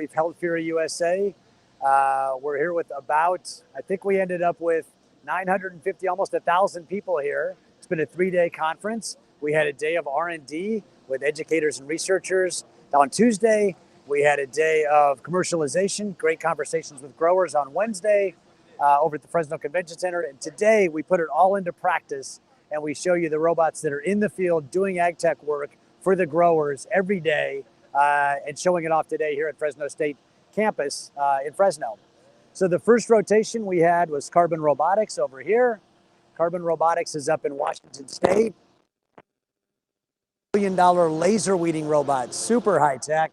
we've held FIRA USA. We're here with about, I think we ended up with 950, almost 1,000 people here. It's been a 3-day conference. We had a day of R&D with educators and researchers. On Tuesday, we had a day of commercialization, great conversations with growers on Wednesday over at the Fresno Convention Center. And today we put it all into practice and we show you the robots that are in the field doing ag tech work for the growers every day and showing it off today here at Fresno State campus in Fresno. So the first rotation we had was Carbon Robotics over here. Carbon Robotics is up in Washington State. $1 million laser weeding robot, super high tech.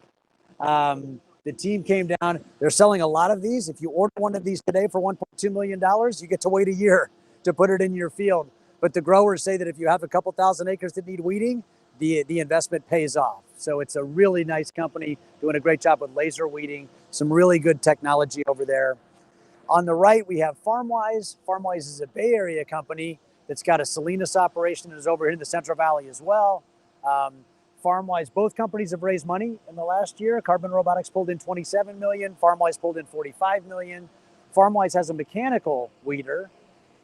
The team came down. They're selling a lot of these. If you order one of these today for $1.2 million, you get to wait a year to put it in your field. But the growers say that if you have a couple thousand acres that need weeding, the investment pays off. So it's a really nice company doing a great job with laser weeding, some really good technology over there. On the right, we have FarmWise. FarmWise is a Bay Area company that's got a Salinas operation and is over here in the Central Valley as well. FarmWise, both companies have raised money in the last year. Carbon Robotics pulled in $27 million. FarmWise pulled in $45 million. FarmWise has a mechanical weeder,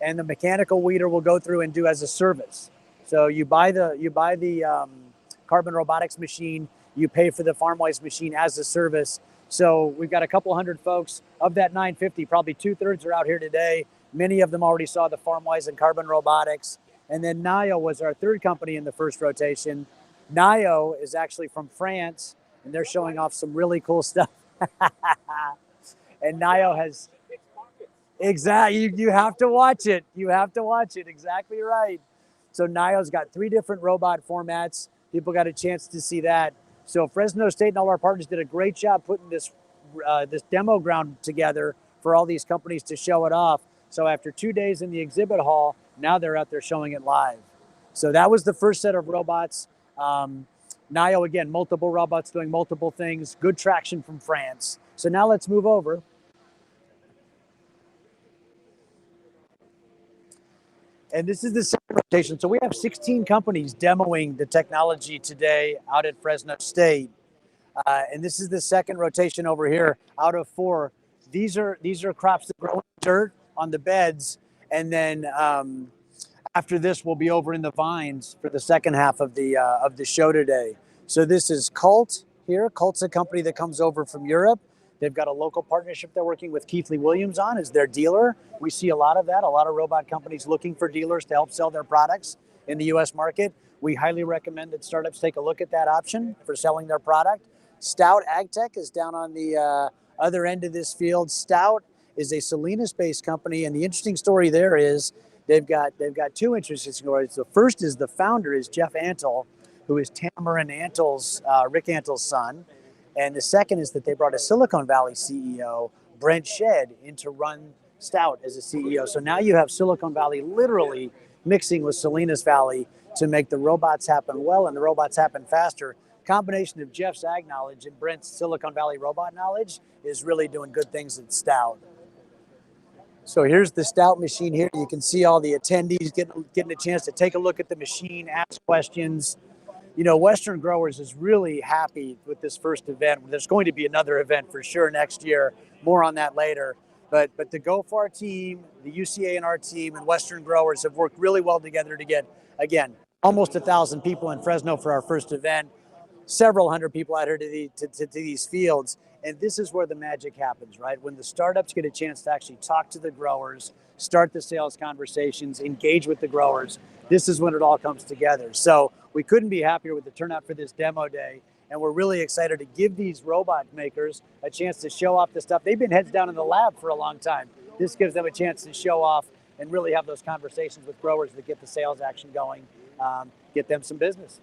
and the mechanical weeder will go through and do as a service. So you buy the Carbon Robotics machine, you pay for the FarmWise machine as a service. So we've got a couple hundred folks. Of that 950, probably 2/3 are out here today. Many of them already saw the FarmWise and Carbon Robotics. And then Nayo was our third company in the first rotation. Nayo is actually from France, and they're showing off some really cool stuff. And Nayo has, exactly, you have to watch it. You have to watch it, exactly right. So Nayo's got 3 different robot formats. People got a chance to see that. So Fresno State and all our partners did a great job putting this demo ground together for all these companies to show it off. So after 2 days in the exhibit hall, now they're out there showing it live. So that was the first set of robots. Nayo, again, multiple robots doing multiple things, good traction from France. So now let's move over. And this is the second rotation. So we have 16 companies demoing the technology today out at Fresno State. And this is the second rotation over here out of 4. These are crops that grow in dirt on the beds. And then after this, we'll be over in the vines for the second half of the show today. So this is Cult here. Cult's a company that comes over from Europe. They've got a local partnership they're working with Keithley Williams on as their dealer. We see a lot of that, a lot of robot companies looking for dealers to help sell their products in the U.S. market. We highly recommend that startups take a look at that option for selling their product. Stout AgTech is down on the other end of this field. Stout is a Salinas-based company, and the interesting story there is they've got 2 interesting stories. The first is the founder is Jeff Antle, who is Tamarin Antle's, Rick Antle's son. And the second is that they brought a Silicon Valley CEO, Brent Shedd, in to run Stout as a CEO. So now you have Silicon Valley literally mixing with Salinas Valley to make the robots happen well and the robots happen faster. Combination of Jeff's ag knowledge and Brent's Silicon Valley robot knowledge is really doing good things at Stout. So here's the Stout machine here. You can see all the attendees getting a chance to take a look at the machine, ask questions. You know, Western Growers is really happy with this first event. There's going to be another event for sure next year. More on that later. But the GoFar team, the UCA and our team, and Western Growers have worked really well together to get, again, almost 1,000 people in Fresno for our first event. Several hundred people out here to these fields. And this is where the magic happens, right? When the startups get a chance to actually talk to the growers, start the sales conversations, engage with the growers, this is when it all comes together. So we couldn't be happier with the turnout for this demo day. And we're really excited to give these robot makers a chance to show off the stuff. They've been heads down in the lab for a long time. This gives them a chance to show off and really have those conversations with growers that get the sales action going, get them some business.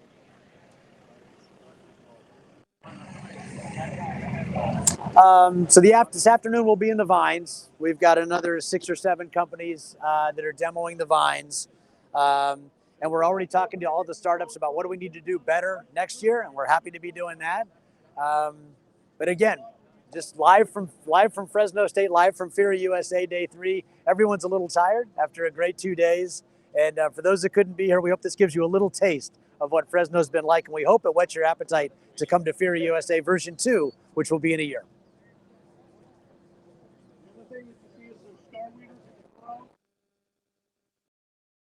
So this afternoon we'll be in the vines. We've got another 6 or 7 companies that are demoing the vines. And we're already talking to all the startups about what do we need to do better next year, and we're happy to be doing that. But again, just live from Fresno State, live from FIRA USA Day 3. Everyone's a little tired after a great 2 days. And for those that couldn't be here, we hope this gives you a little taste of what Fresno's been like, and we hope it whets your appetite to come to FIRA USA version 2, which will be in a year. thing is to see is some star readers in the front.